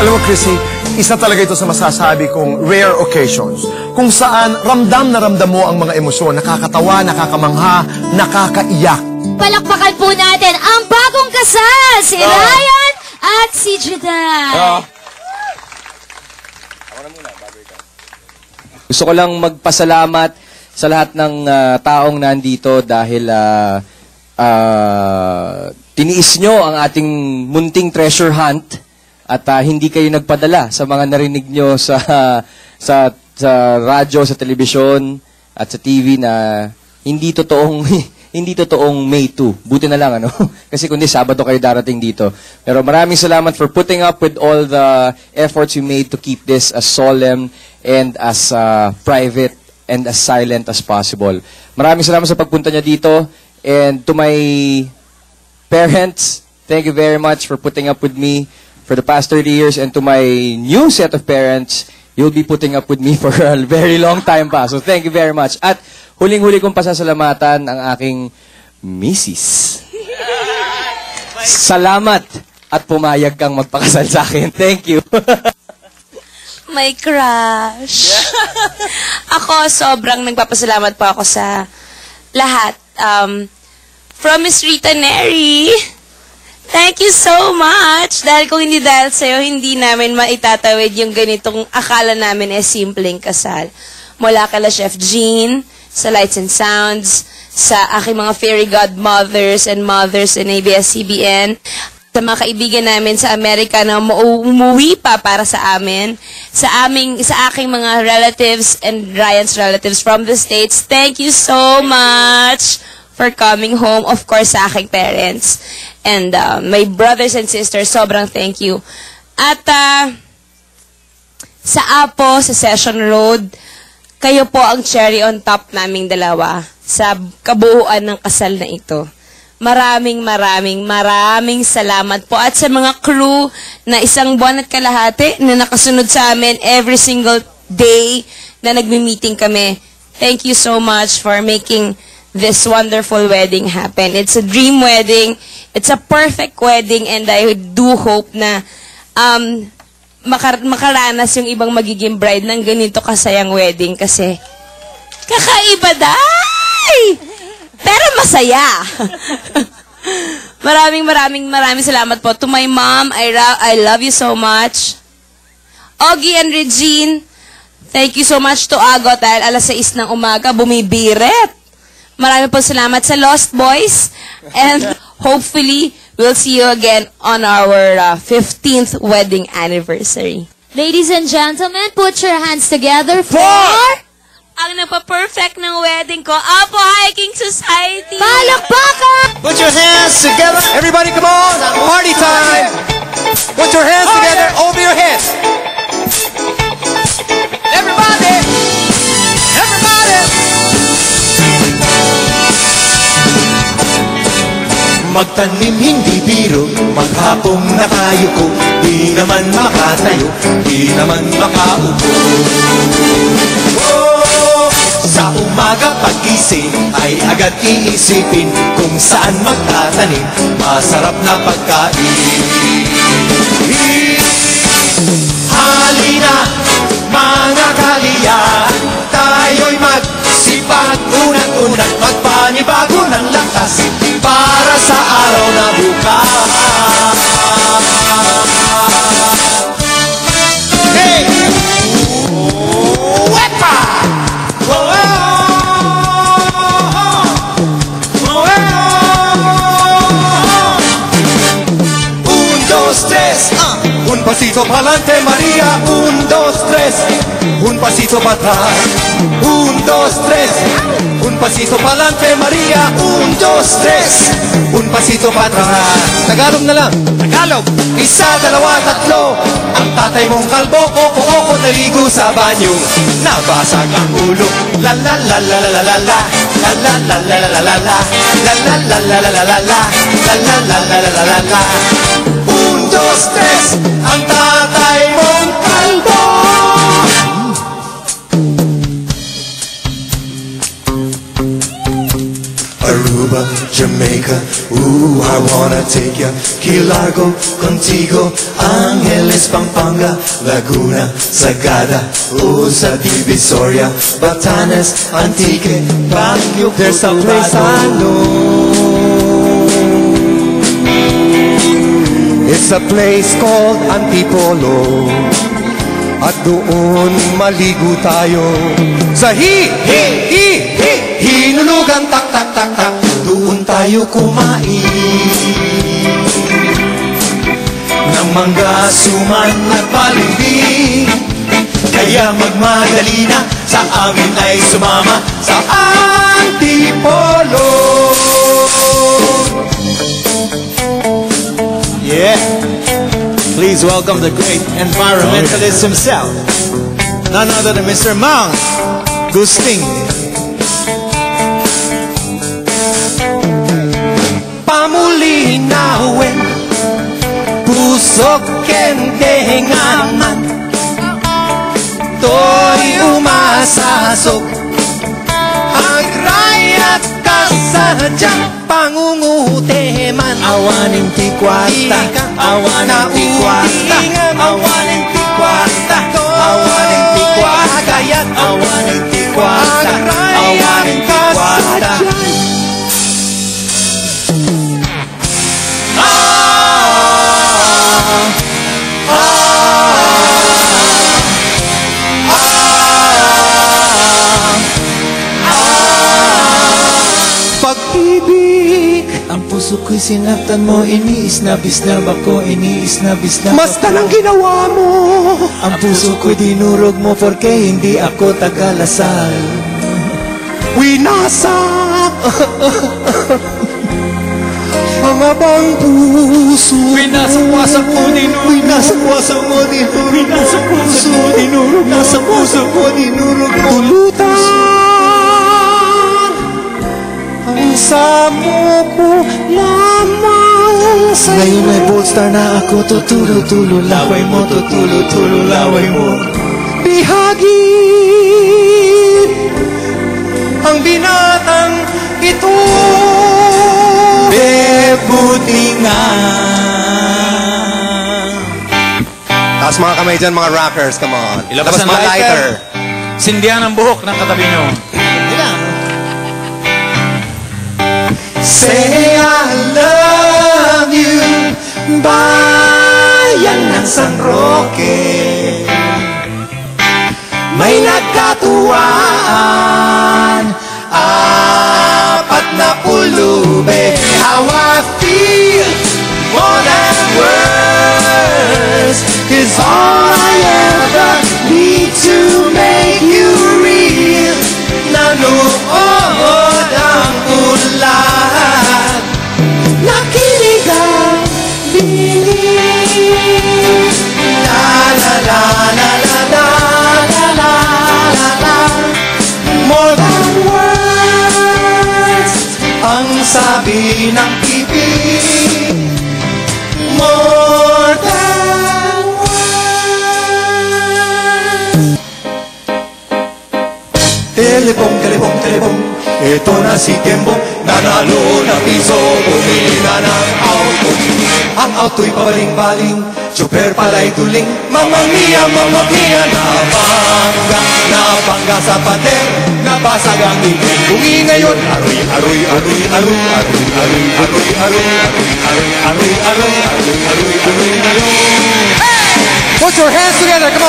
Alam mo, Chrissy, isa talaga ito sa masasabi kong rare occasions kung saan ramdam na ramdam mo ang mga emosyon, nakakatawa, nakakamangha, nakakaiyak. Palakpakan po natin ang bagong kasal, si Ryan at si Judah. Gusto ko lang magpasalamat sa lahat ng taong nandito dahil tiniis nyo ang ating munting treasure hunt at hindi kayo nagpadala sa mga narinig nyo sa radyo, sa telebisyon at sa TV na hindi totoong hindi totoong May 2. Buti na lang, ano? Kasi kundi Sabado kayo darating dito. Pero maraming salamat for putting up with all the efforts you made to keep this as solemn and as private and as silent as possible. Maraming salamat sa pagpunta niya dito. And to my parents, thank you very much for putting up with me for the past 30 years. And to my new set of parents, you'll be putting up with me for a very long time pa. So thank you very much. At huling-huli kong pasasalamatan ang aking misis. Salamat at pumayag kang magpakasal sa akin. Thank you. My crush. Ako, sobrang nagpapasalamat po ako sa lahat. From Miss Rita Neri, thank you so much. Dahil kung hindi dahil sa'yo, hindi namin maitatawid yung ganitong akala namin simpleng kasal. Mula kala Chef Jean, sa Lights and Sounds, sa aking mga fairy godmothers and mothers in ABS-CBN, sa mga kaibigan namin sa Amerika na umuwi pa para sa amin, sa aking mga relatives and Ryan's relatives from the States, thank you so much for coming home. Of course, sa aking parents and my brothers and sisters, sobrang thank you. At sa Apo, sa Session Road, kayo po ang cherry on top naming dalawa sa kabuuan ng kasal na ito. Maraming salamat po. At sa mga crew na 1 buwan at kalahati na nakasunod sa amin every single day na nagmi-meeting kami. Thank you so much for making this wonderful wedding happen. It's a dream wedding. It's a perfect wedding and I do hope na makaranas yung ibang magiging bride ng ganito kasayang wedding kasi kakaiba day! Pero masaya. maraming salamat po. To my mom, I love you so much. Ogie and Regine, thank you so much to Agot dahil alas 6 ng umaga, bumibiret. Maraming po salamat sa Lost Boys. And hopefully, we'll see you again on our 15th wedding anniversary. Ladies and gentlemen, put your hands together for... Ang nagpa-perfect ng wedding ko, Apo Hiking Society! Palakpakan! Put your hands together. Everybody, come on. Party time. Put your hands together over your heads. Everybody. Everybody. Magtanim hindi biro, maghapong nakayuko, di naman makatayo, di naman makaupo. Sa umaga pagising ay agad iisipin kung saan magtatanim masarap na pagkain. Halina mga kaliya, tayo'y magsipag unang-unang magpanibago ng lakas para sa araw na bukas. Hey! Wepa! Un pasito pa'lante María, 1, 2, 3. Un pasito para atrás, 1, 2, 3. Un pasito pa'lante María, 1, 2, 3. Un pasito para atrás. Tagalog na lang. Tagalog. 1, 2, 3. Ang tatay mong kalbo, ko naligo sa banyo. Nabasag ang ulo. La la la la la la la. La la la la la la la. La la la la la la la. La la la la la la la. 1, 2, 3, ang tatay mong kalbo. Aruba, Jamaica, ooh, I wanna take ya. Key Largo, Contigo, Angeles, Pampanga, Laguna, Sagada, ooh, sa Divisoria, Batanes, Antique, Baguio, there's a place I know. It's a place called Antipolo. At doon maligo tayo sa hinulugan, tak, tak, tak, tak. Doon tayo kumain ng mangga, suman at palibing. Kaya magmadali na, sa amin ay sumama sa Antipolo. Yeah. Please welcome the great environmentalist himself, none other than Mr. Mang Gusting. Pamulinawin, pusok kendengaman, to'y umasasok, ang raya't kasadyang pangunguteman. Awaning tikwata, awaning tikwata, awaning tikwata, awaning tikwata, awaning tikwata, awaning tikwata. Pag-ibig, Ang puso ko'y sinaktan mo, iniisnab-isnab ako, iniisnab-isnab basta nang ginawa mo. Ang puso ko'y dinurog mo, porque hindi ako tagalasal. Winasak ang abang puso. Winasak-wasak mo, dinurog mo. Winasak-wasak mo, dinurog mo. Winasak-wasak mo, dinurog mo. Nasa puso ko, dinurog mo. Tulutan ang samo ko lamang sa'yo. Ngayon ay bolstar na ako, tutulo-tulo laway mo, tutulo-tulo laway mo. Bihagi ang binatang ito. Bebuti nga. Taas mga kamay dyan, mga rockers, come on. Ilabas ang mga lighter. Sindihan ang buhok ng katabi nyo. Say I love you, bayan ng San Roque. May nagkatuwaan, 4 na pulube. How I feel more than words is all I ever need to make you real. Nanood ang ulan, nakilig ang bingin. La la la la la la la la la la. More than words ang sabi ng ibig. More than words. Telepong, telepong, telepong, ito na si Kembong. Nanalo na piso, bumili na ng auto. Ang auto'y pabaling-baling, super pala'y tuling. Mamma mia, napangga sa pader. Nabasag ang ibig, bungi ngayon. Aroy, aroy, aroy, aroy, aroy, aroy, aroy, aroy, aroy, aroy, aroy, aroy, aroy, aroy, aroy. Put your hands together, come on.